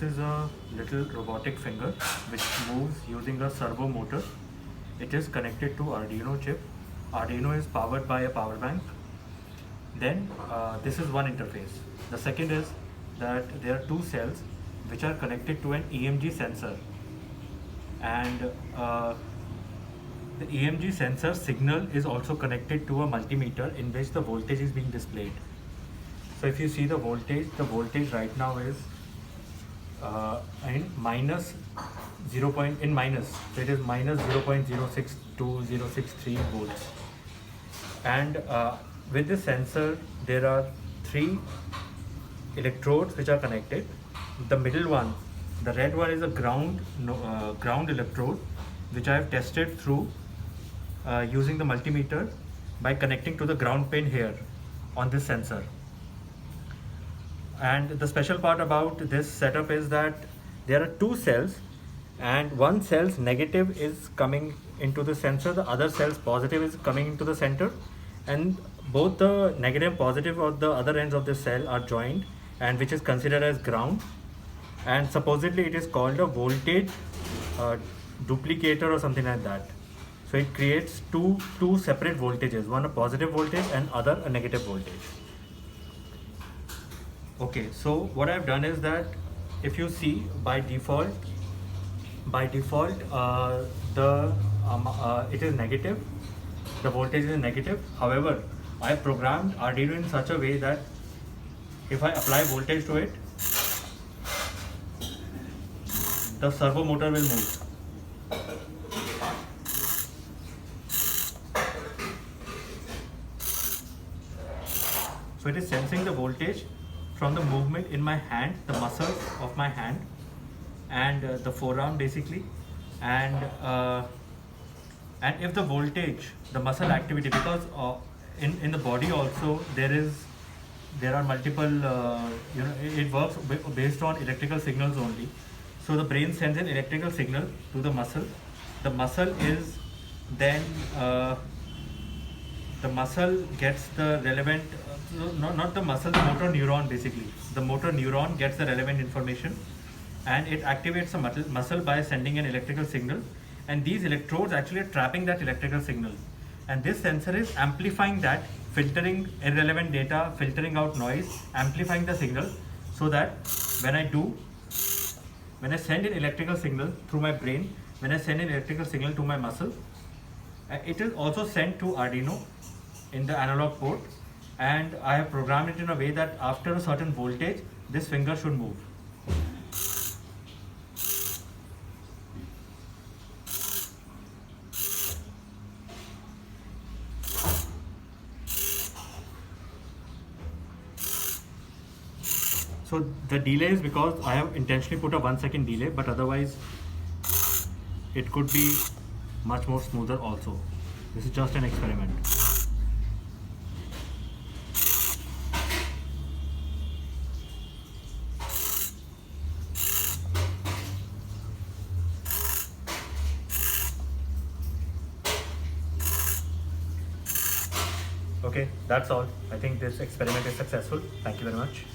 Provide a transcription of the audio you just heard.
is a little robotic finger which moves using a servo motor. It is connected to Arduino chip. Arduino is powered by a power bank. Then this is one interface. The second is that there are two cells which are connected to an EMG sensor, and the EMG sensor signal is also connected to a multimeter in which the voltage is being displayed. So if you see the voltage right now is in minus 0. In minus, so it is minus 0.062063 volts. And with this sensor, there are three electrodes which are connected. The middle one, the red one, is a ground electrode, which I have tested through using the multimeter by connecting to the ground pin here on this sensor. And the special part about this setup is that there are two cells, and one cell's negative is coming into the sensor, the other cell's positive is coming into the center, and both the negative and positive of the other ends of the cell are joined, and which is considered as ground, and supposedly it is called a voltage duplicator or something like that. So it creates two separate voltages, one a positive voltage and other a negative voltage. Okay, so what I've done is that if you see by default it is negative, the voltage is negative. However, I have programmed Arduino in such a way that if I apply voltage to it, the servo motor will move. So it is sensing the voltage from the movement in my hand, the muscles of my hand, and the forearm basically, and if the voltage, the muscle activity, because in the body also there are multiple it works based on electrical signals only. So the brain sends an electrical signal to the muscle. The muscle is then the muscle gets the relevant not the muscle, the motor neuron basically. The motor neuron gets the relevant information, and it activates a muscle by sending an electrical signal, and these electrodes actually are trapping that electrical signal, and this sensor is amplifying that, filtering irrelevant data, filtering out noise, amplifying the signal, so that when I send an electrical signal through my brain, when I send an electrical signal to my muscle, it is also sent to Arduino in the analog port, and I have programmed it in a way that after a certain voltage, this finger should move. So the delay is because I have intentionally put a 1 second delay, but otherwise it could be much more smoother also. This is just an experiment. Okay, that's all. I think this experiment is successful. Thank you very much.